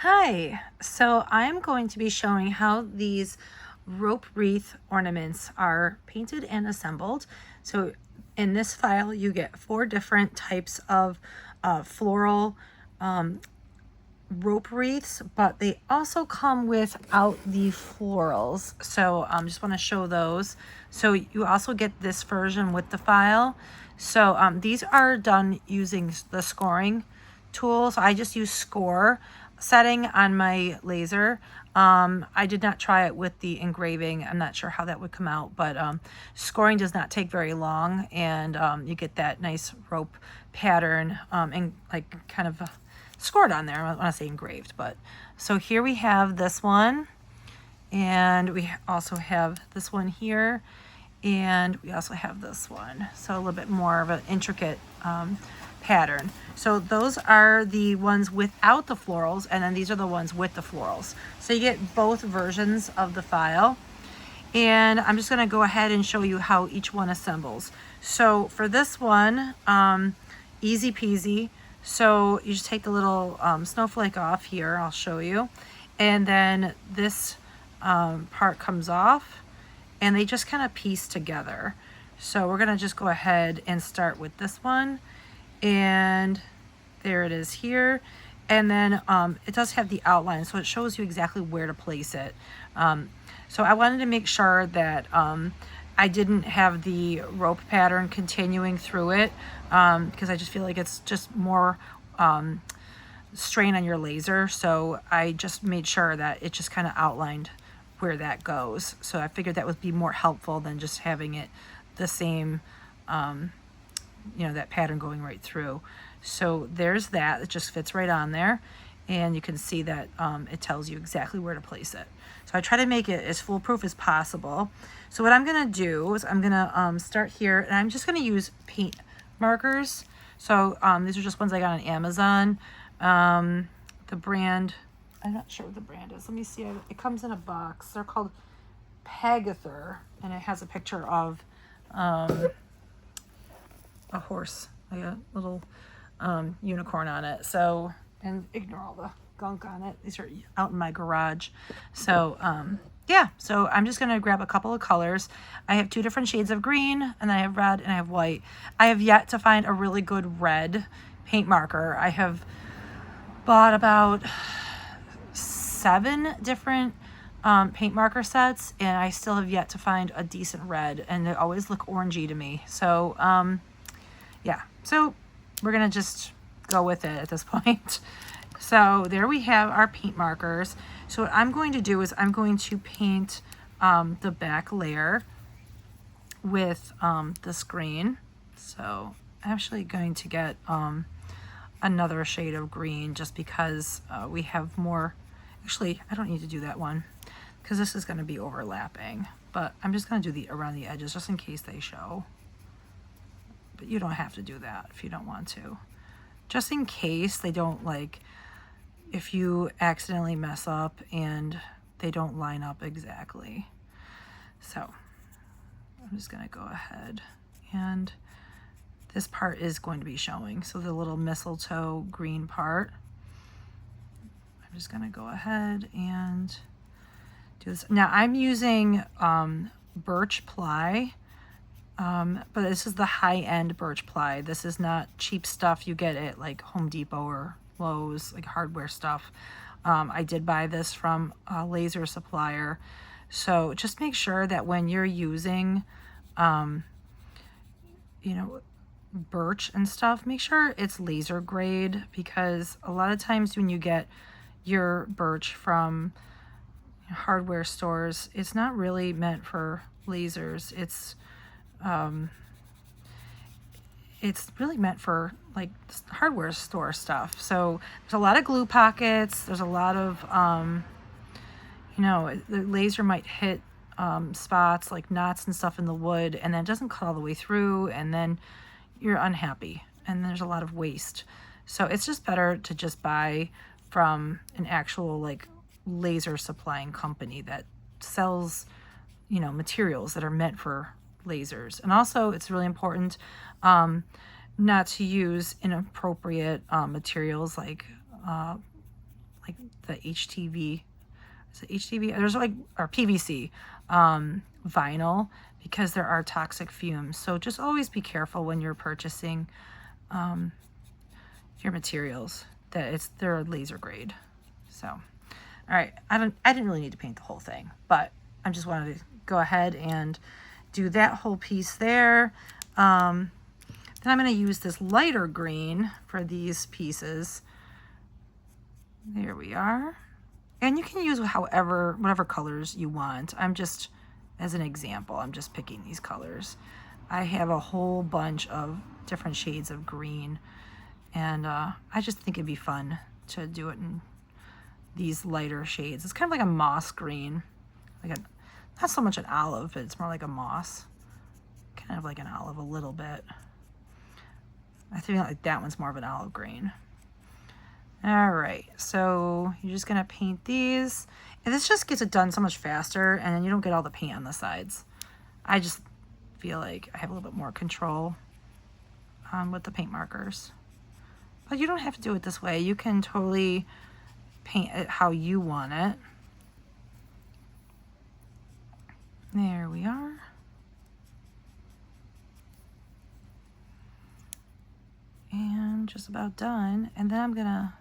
Hi, so I'm going to be showing how these rope wreath ornaments are painted and assembled. So in this file you get 4 different types of floral rope wreaths, but they also come without the florals. So just want to show those. So you also get this version with the file. So these are done using the scoring tool. So I just use score setting on my laser. I did not try it with the engraving. I'm not sure how that would come out, but scoring does not take very long, and you get that nice rope pattern and like kind of scored on there. I don't want to say engraved, but so here we have this one, and we also have this one here, and we also have this one. So a little bit more of an intricate pattern. So those are the ones without the florals, and then these are the ones with the florals. So you get both versions of the file. And I'm just going to go ahead and show you how each one assembles. So for this one, easy peasy. So you just take the little snowflake off here, I'll show you. And then this part comes off, and they just kind of piece together. So we're going to just go ahead and start with this one. And there it is here. And then it does have the outline, so it shows you exactly where to place it. So I wanted to make sure that I didn't have the rope pattern continuing through it, because I just feel like it's just more strain on your laser. So I just made sure that it just kind of outlined where that goes. So I figured that would be more helpful than just having it the same, that pattern going right through. So there's that. It just fits right on there. And you can see that it tells you exactly where to place it. So I try to make it as foolproof as possible. So what I'm going to do is I'm going to start here, and I'm just going to use paint markers. So these are just ones I got on Amazon. The brand, I'm not sure what the brand is. Let me see. It comes in a box. They're called Pegather, and it has a picture of a horse, like a little unicorn on it. So, and ignore all the gunk on it. These are out in my garage. So yeah, so I'm just gonna grab a couple of colors. I have 2 different shades of green, and I have red, and I have white. I have yet to find a really good red paint marker. I have bought about 7 different paint marker sets, and I still have yet to find a decent red, and they always look orangey to me. So yeah, so we're gonna just go with it at this point. So there we have our paint markers. So what I'm going to do is I'm going to paint the back layer with this green. So I'm actually going to get another shade of green, just because we have more. Actually, I don't need to do that one because this is going to be overlapping, but I'm just going to do the around the edges just in case they show. But you don't have to do that if you don't want to. Just in case they don't, like, if you accidentally mess up and they don't line up exactly. So I'm just going to go ahead, and this part is going to be showing. So the little mistletoe green part, I'm just going to go ahead and do this. Now I'm using birch ply, but this is the high-end birch ply. This is not cheap stuff you get at like Home Depot or Lowe's, like hardware stuff. I did buy this from a laser supplier. So just make sure that when you're using birch and stuff, make sure it's laser grade, because a lot of times when you get your birch from hardware stores, it's not really meant for lasers. It's really meant for like hardware store stuff. So there's a lot of glue pockets. There's a lot of, the laser might hit spots like knots and stuff in the wood, and then it doesn't cut all the way through, and then you're unhappy, and there's a lot of waste. So it's just better to just buy from an actual like laser supplying company that sells, materials that are meant for lasers. And also it's really important not to use inappropriate materials like like the HTV, is it HTV? There's like, or PVC vinyl, because there are toxic fumes. So just always be careful when you're purchasing your materials that they're laser grade. So, all right, I didn't really need to paint the whole thing, but I just wanted to go ahead and do that whole piece there. Then I'm going to use this lighter green for these pieces. There we are. And you can use whatever colors you want. I'm just, as an example, I'm just picking these colors. I have a whole bunch of different shades of green, and I just think it'd be fun to do it in these lighter shades. It's kind of like a moss green, like not so much an olive, but it's more like a moss, kind of like an olive a little bit. I think like that one's more of an olive green. All right, so you're just gonna paint these, and this just gets it done so much faster, and then you don't get all the paint on the sides. I just feel like I have a little bit more control with the paint markers. But you don't have to do it this way. You can totally paint it how you want it. There we are. And just about done. And then I'm gonna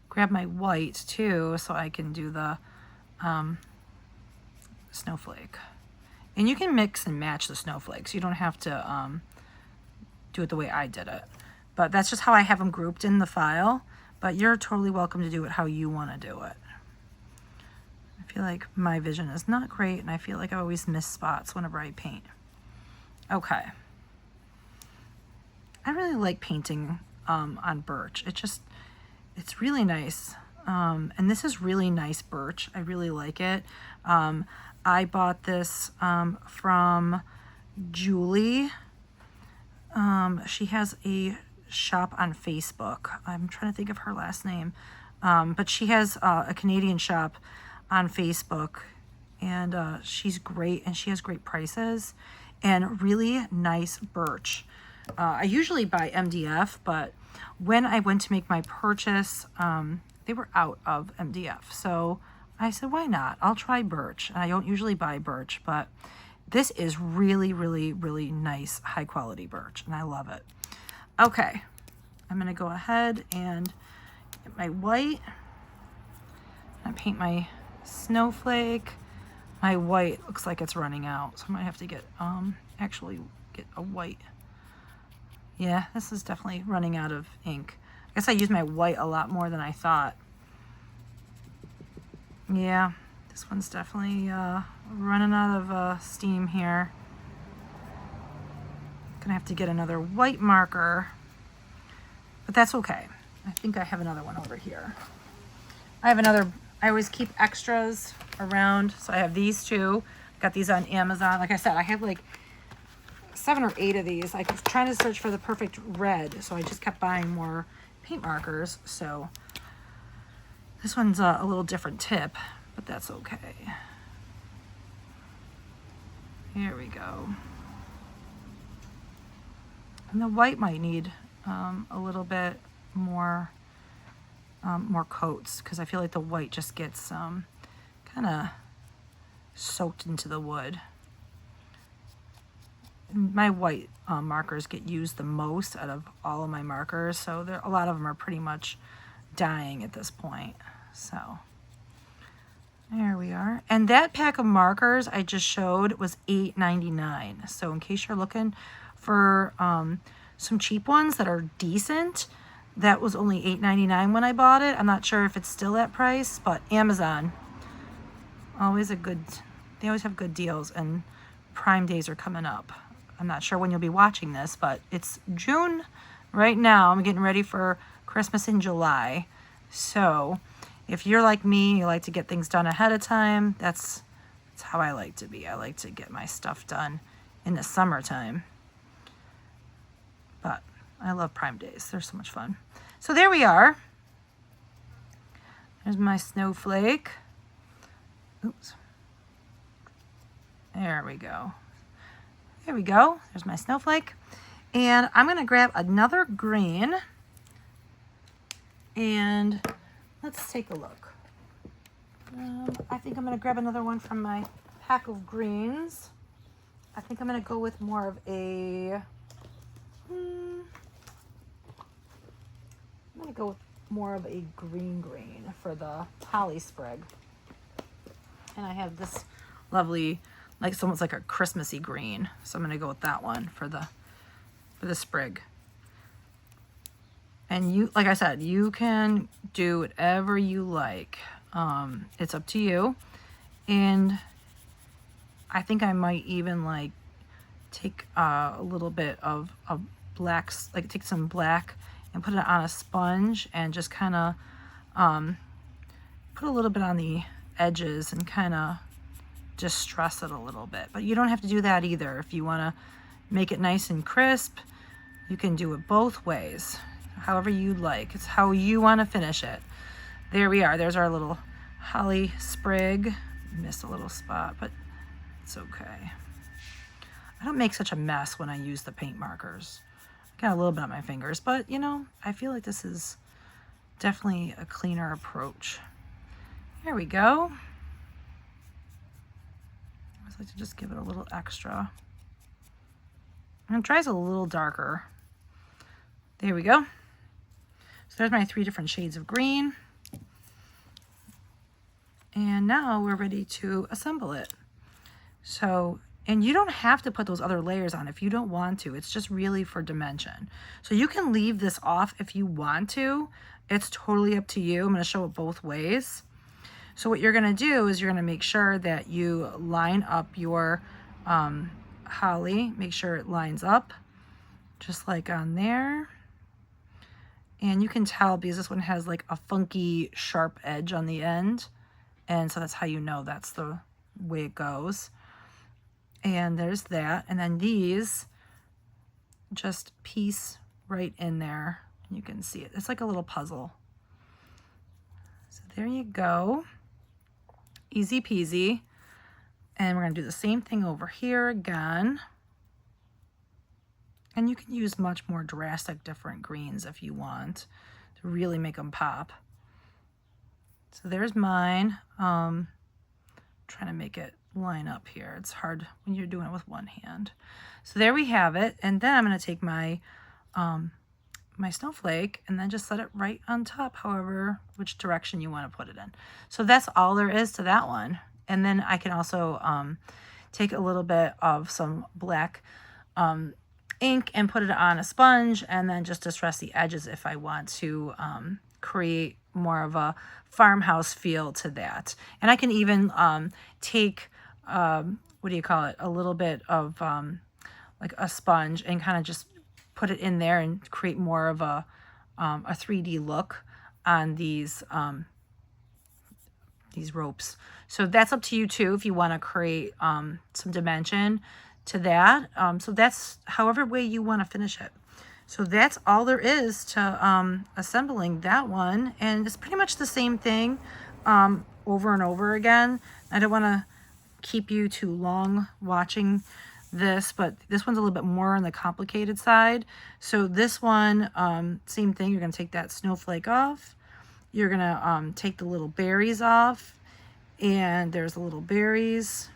grab my white too, so I can do the snowflake. And you can mix and match the snowflakes. You don't have to do it the way I did it. But that's just how I have them grouped in the file. But you're totally welcome to do it how you want to do it. I feel like my vision is not great, and I feel like I always miss spots whenever I paint. Okay. I really like painting on birch. It's really nice. And this is really nice birch. I really like it. I bought this from Julie. She has a shop on Facebook. I'm trying to think of her last name. But she has a Canadian shop on Facebook, and she's great, and she has great prices and really nice birch. I usually buy MDF, but when I went to make my purchase, they were out of MDF. So I said, why not? I'll try birch. And I don't usually buy birch, but this is really, really, really nice, high quality birch, and I love it. Okay, I'm gonna go ahead and get my white and paint my snowflake. My white looks like it's running out, so I might have to get actually get a white. Yeah, this is definitely running out of ink. I guess I used my white a lot more than I thought. Yeah, this one's definitely running out of steam here. Gonna have to get another white marker, but that's okay. I think I have another one over here. I always keep extras around, so I have these two. Got these on Amazon. Like I said, I have like 7 or 8 of these. I was trying to search for the perfect red, so I just kept buying more paint markers. So this one's a little different tip, but that's okay. Here we go. And the white might need a little bit more coats, because I feel like the white just gets kind of soaked into the wood. And my white markers get used the most out of all of my markers, so a lot of them are pretty much dying at this point. So there we are. And that pack of markers I just showed was $8.99. So in case you're looking for some cheap ones that are decent, that was only $8.99 when I bought it. I'm not sure if it's still that price, but Amazon, they always have good deals, and Prime days are coming up. I'm not sure when you'll be watching this, but it's June right now. I'm getting ready for Christmas in July. So if you're like me, you like to get things done ahead of time, that's how I like to be. I like to get my stuff done in the summertime. But I love Prime days. They're so much fun. So there we are. There's my snowflake. Oops. There we go. There we go. There's my snowflake. And I'm going to grab another green and let's take a look. I think I'm going to grab another one from my pack of greens. I think I'm going to go with more of a, I'm going to go with more of a green for the holly sprig. And I have this lovely, like almost like a Christmassy green. So I'm going to go with that one for the sprig. And you, like I said, you can do whatever you like. It's up to you. And I think I might even like take a little bit of blacks, like take some black and put it on a sponge and just kind of put a little bit on the edges and kind of distress it a little bit. But you don't have to do that either. If you want to make it nice and crisp, you can do it both ways, however you like. It's how you want to finish it. There we are. There's our little holly sprig. Missed a little spot, but it's okay. I don't make such a mess when I use the paint markers. I got a little bit on my fingers, but you know, I feel like this is definitely a cleaner approach. There we go. I always like to just give it a little extra. And it dries a little darker. There we go. So there's my 3 different shades of green. And now we're ready to assemble it. So, and you don't have to put those other layers on if you don't want to. It's just really for dimension. So you can leave this off if you want to. It's totally up to you. I'm going to show it both ways. So what you're going to do is you're going to make sure that you line up your holly. Make sure it lines up just like on there. And you can tell because this one has like a funky sharp edge on the end. And so that's how you know that's the way it goes. And there's that. And then these just piece right in there. You can see it. It's like a little puzzle. So there you go. Easy peasy. And we're going to do the same thing over here again. And you can use much more drastic different greens if you want to really make them pop. So there's mine. Trying to make it line up here. It's hard when you're doing it with one hand. So there we have it. And then I'm going to take my my snowflake and then just set it right on top, however, which direction you want to put it in. So that's all there is to that one. And then I can also take a little bit of some black ink and put it on a sponge and then just distress the edges if I want to create more of a farmhouse feel to that. And I can even take, what do you call it, a little bit of like a sponge and kind of just put it in there and create more of a 3D look on these ropes. So that's up to you too if you want to create some dimension to that. So that's however way you want to finish it. So that's all there is to assembling that one. And it's pretty much the same thing over and over again. I don't want to keep you too long watching this, but this one's a little bit more on the complicated side. So this one, same thing. You're going to take that snowflake off. You're going to take the little berries off. And there's the little berries.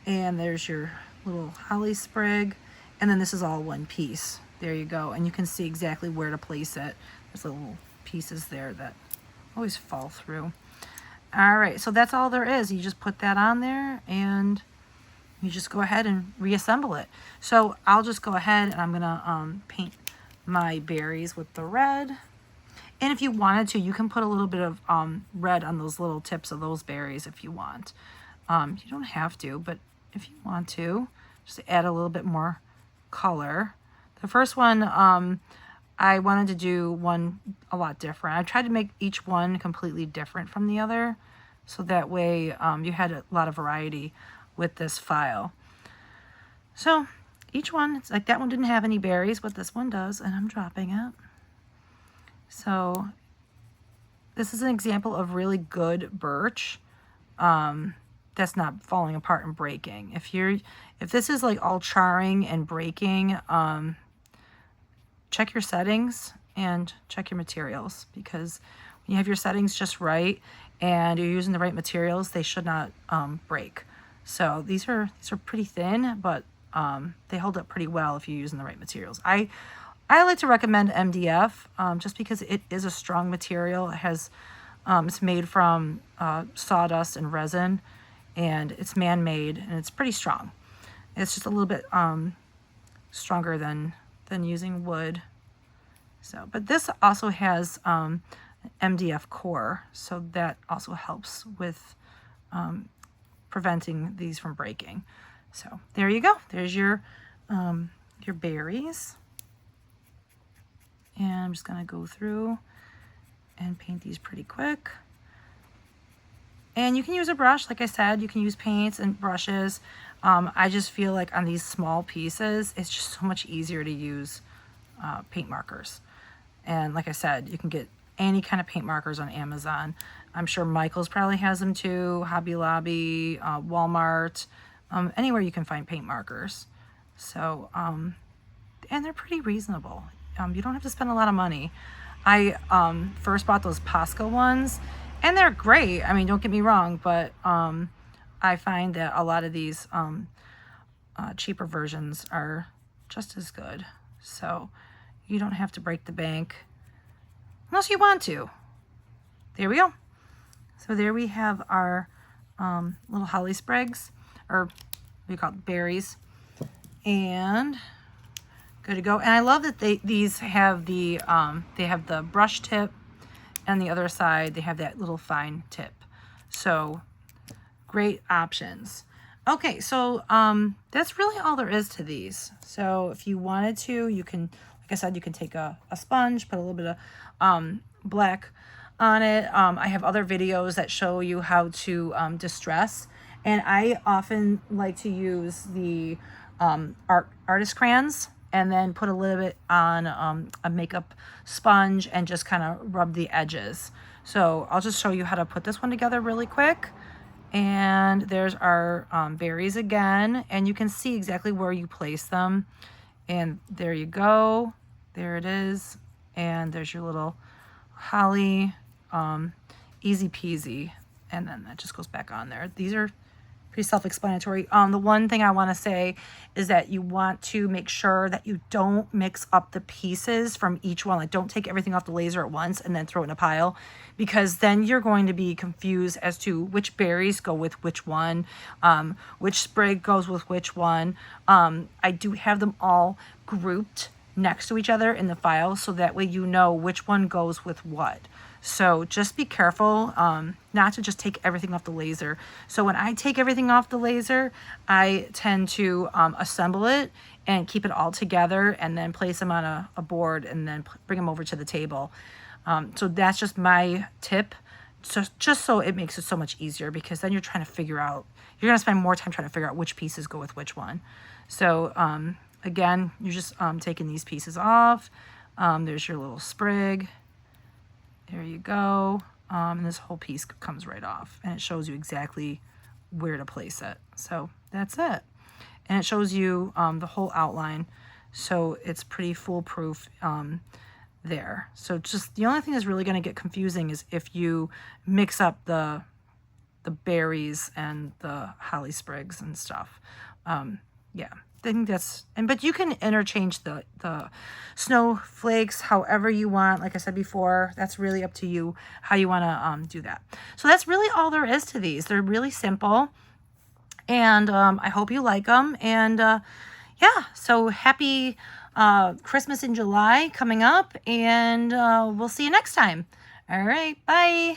And there's your little holly sprig. And then this is all one piece. There you go. And you can see exactly where to place it. There's little pieces there that always fall through. All right, so that's all there is. You just put that on there and you just go ahead and reassemble it. So I'll just go ahead and I'm gonna paint my berries with the red. And if you wanted to, you can put a little bit of red on those little tips of those berries if you want. You don't have to, but if you want to, just add a little bit more color. The first one, I wanted to do one a lot different. I tried to make each one completely different from the other, so that way you had a lot of variety with this file. So each one, it's like that one didn't have any berries, but this one does, and I'm dropping it. So this is an example of really good birch that's not falling apart and breaking. If this is like all charring and breaking, check your settings and check your materials, because you have your settings just right and you're using the right materials, they should not break. So these are pretty thin, but they hold up pretty well if you're using the right materials. I like to recommend MDF just because it is a strong material. It has it's made from sawdust and resin, and it's man-made, and it's pretty strong. It's just a little bit stronger than using wood. So, but this also has MDF core, so that also helps with preventing these from breaking. So there you go. There's your berries. And I'm just gonna go through and paint these pretty quick. And you can use a brush, like I said, you can use paints and brushes. I just feel like on these small pieces, it's just so much easier to use paint markers. And like I said, you can get any kind of paint markers on Amazon. I'm sure Michael's probably has them too, Hobby Lobby, Walmart, anywhere you can find paint markers. So, and they're pretty reasonable. You don't have to spend a lot of money. I first bought those Posca ones, and they're great. I mean, don't get me wrong, but I find that a lot of these cheaper versions are just as good. So you don't have to break the bank unless you want to. There we go. So there we have our little holly sprigs, or what do you call it, berries, and good to go. And I love that these have the brush tip, and the other side they have that little fine tip. So great options. Okay, so that's really all there is to these. So if you wanted to, you can, like I said, you can take a sponge, put a little bit of black on it. I have other videos that show you how to distress, and I often like to use the artist crayons and then put a little bit on a makeup sponge and just kind of rub the edges. So I'll just show you how to put this one together really quick. And there's our berries again, and you can see exactly where you place them. And there you go. There it is. And there's your little holly. Easy peasy. And then that just goes back on there. These are pretty self-explanatory. The one thing I want to say is that you want to make sure that you don't mix up the pieces from each one. Like, don't take everything off the laser at once and then throw it in a pile, because then you're going to be confused as to which berries go with which one, which sprig goes with which one. I do have them all grouped next to each other in the file, so that way you know which one goes with what. So just be careful not to just take everything off the laser. So when I take everything off the laser, I tend to assemble it and keep it all together, and then place them on a board, and then bring them over to the table. So that's just my tip, just so it makes it so much easier, because then you're trying to figure out, you're going to spend more time trying to figure out which pieces go with which one. So again, you're just taking these pieces off. There's your little sprig. There you go. And this whole piece comes right off, and it shows you exactly where to place it. So that's it. And it shows you the whole outline. So it's pretty foolproof there. So just the only thing that's really going to get confusing is if you mix up the berries and the holly sprigs and stuff. Yeah. I think that's, but you can interchange the snowflakes however you want. Like I said before, that's really up to you how you want to do that. So that's really all there is to these. They're really simple, and I hope you like them. And yeah, so happy Christmas in July coming up, and we'll see you next time. All right, bye.